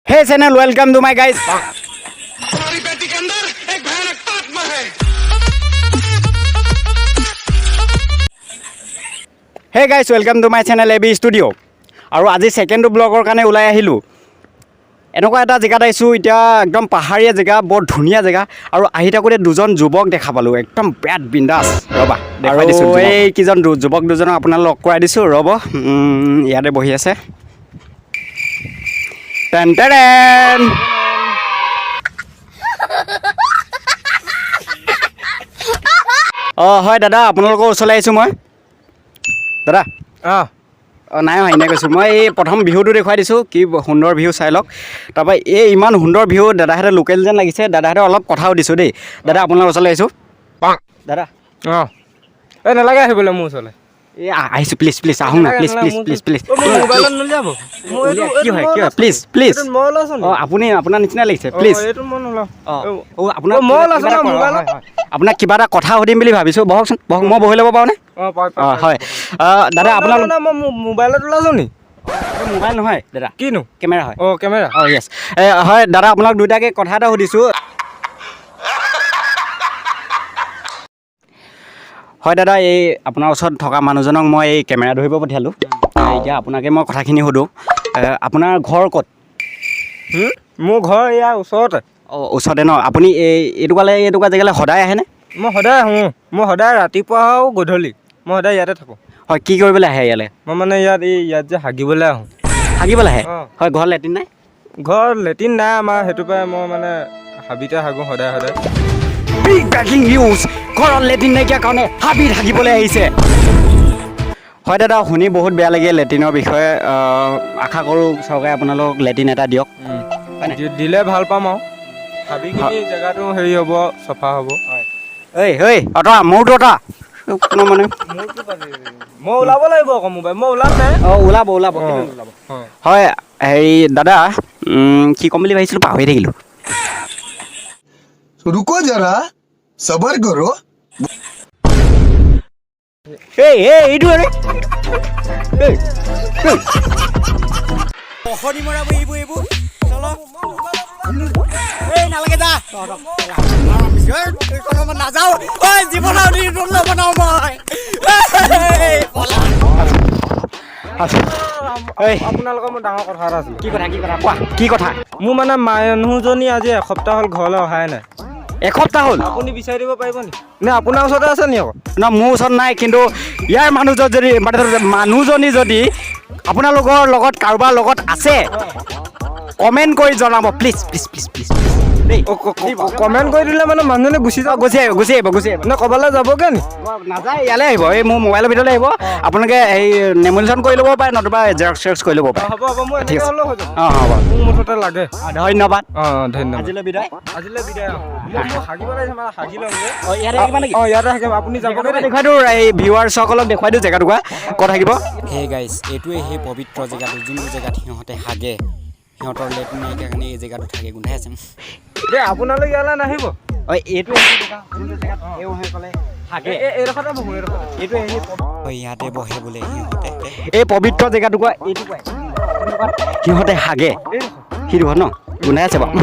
Hey channel, welcome to my guys. हमारी बेटी के अंदर एक भयानक आत्मा है। Hey guys, welcome to my channel AB Studio. আৰু আজি সেকেন্ড ব্লগৰ কাৰণে ওলাই আহিলো। এনেকুৱা এটা জেগাত আহিছো এতিয়া একদম পাহাৰীয়া জেগা বৰ ধুনীয়া জেগা আৰু আহি থাকোতে দুজন যুৱক দেখা পালো একদম ব্যাড বিন্দাস ৰবা দেখাই দিছো এই কিজন যুৱক দুজনক আপোনাক লগ কৰাই দিছো ৰব ইয়াতে বহি আছে টেন টেন হয় দাদা আপোনালোকৰ ওচৰলৈ আহিছো মই দাদা নাই হয় এনেই কৈছোঁ মই এই প্ৰথম বিহুটো দেখুৱাই দিছোঁ কি সুন্দৰ বিহু চাই লওক তাৰপৰা এই ইমান সুন্দৰ বিহু দাদাহঁতে লোকেল যেন লাগিছে দাদাহঁতে অলপ কথাও দিছোঁ দেই দাদা আপোনাৰ ওচৰলৈ আহিছোঁ দাদা এই নালাগে আহিবলৈ মোৰ ওচৰলৈ এই আহিছোঁ প্লিজ প্লিজ আহোঁ না প্লিজ প্লিজ প্লিজ প্লিজ মোবাইলত নোলিয়াব কি হয় কি হয় প্লিজ প্লিজ আপুনি আপোনাৰ নিচিনা লাগিছে প্লিজ আপোনাক কিবা এটা কথা সুধিম বুলি ভাবিছোঁ বহকচোন বহক মই বহি ল'ব পাৰোঁনে হয় দাদা আপোনাৰ মোবাইলত ওলাইছোঁ নি মোবাইল নহয় দাদা কিনো কেমেৰা হয় কেমেৰা য়েছ হয় দাদা আপোনাক দুইটাকে কথা এটা সুধিছোঁ হয় দাদা এই আপোনাৰ ওচৰত থকা মানুহজনক মই এই কেমেৰা ধৰিব পঠিয়ালোঁ এতিয়া আপোনাকে মই কথাখিনি সোধোঁ আপোনাৰ ঘৰ ক'ত মোৰ ঘৰ ইয়াৰ ওচৰতে ওচৰতে ন আপুনি এইটুকুৰা জেগালৈ সদায় আহেনে মই সদায় আহোঁ মই সদায় ৰাতিপুৱা আৰু গধূলি মই সদায় ইয়াতে থাকোঁ হয় কি কৰিবলৈ আহে ইয়ালৈ মই মানে ইয়াত যে হাগিবলৈ আহোঁ হাগিবলৈ আহে হয় ঘৰত লেট্ৰিন নাই ঘৰত লেট্ৰিন নাই আমাৰ সেইটো পৰাই মই মানে হাবিতে হাগোঁ সদায় সদায় ব্ৰেকিং নিউজ ঘৰত লেট্ৰিন নাইকিয়া কাৰণে হাবিত হাগিবলৈ আহিছে হয় দাদা শুনি বহুত বেয়া লাগে লেট্ৰিনৰ বিষয়ে আশা কৰোঁ চৰকাৰে আপোনালোকক লেট্ৰিন এটা দিয়ক দিলে ভাল পাম আৰু হাবিখিনি জেগাটো হেৰি হ'ব চফা হ'ব এই অটা মোৰটো অটা কোনো মানে মই ওলাব লাগিব আকৌ মোবাইল মই ওলাম নাই ওলাব হয় হেৰি দাদা কি ক'ম বুলি ভাবিছিলোঁ পাহৰি থাকিলোঁ रुको जरा सबर करो এইটো নালাগে যা নাযাওঁ আপোনালোকৰ মোৰ ডাঙৰ কথা এটা আছিলে কি কথা কোৱা কি কথা মোৰ মানে মানুহজনী আজি এসপ্তাহ হ'ল ঘৰলৈ অহাই নাই এসপ্তাহ হ'ল আপুনি বিচাৰি দিব পাৰিব নি নে আপোনাৰ ওচৰতে আছে নি আকৌ ন মোৰ ওচৰত নাই কিন্তু ইয়াৰ মানুহজনী যদি আপোনালোকৰ লগত কাৰোবাৰ লগত আছে কমেণ্ট কৰি জনাব প্লিজ প্লিজ প্লিজ প্লিজ দেই কমেণ্ট কৰি দিলে মানে মানুহজনী গুচি আহিব নে ক'ৰবালৈ যাবগৈ নি নাযায় ইয়ালৈ আহিব এই মোৰ মোবাইলৰ ভিতৰলৈ আহিব আপোনালোকে এই নেমুলেশ্যন কৰি ল'ব পাৰে নতুবা জেৰক্স কৰি ল'ব পাৰে হ'ব মই ঠিক আছে হ'লেও হৈ যাব হ'ব মোক মুঠতে লাগে ধন্যবাদ ধন্যবাদ আজিলৈ বিদায় হাগিব লাগিছে মানে হাগি ল'মগৈ ইয়াতে থাকিম আপুনি যাবগৈ দেখুৱাই দিওঁ এই ভিউৱাৰ্ছসকলক দেখুৱাই দিওঁ জেগাটুকুৰা ক'ত থাকিব হে গাইজ এইটোৱে সেই পবিত্ৰ জেগাটো যোনটো জেগাত সিহঁতে হাগে সিহঁতৰ লেট্ৰিন নাইকিয়া কাৰণে এই জেগাটো থাকে গোন্ধাই আছে দেই আপোনালোক ইয়ালৈ নাহিব এইটো ইয়াতে বহে বোলে সিহঁতে এই পবিত্ৰ জেগাটুকুৰা এইটুকুৰাই সিহঁতে হাগে সেইটো ন গোন্ধাই আছে বাৰু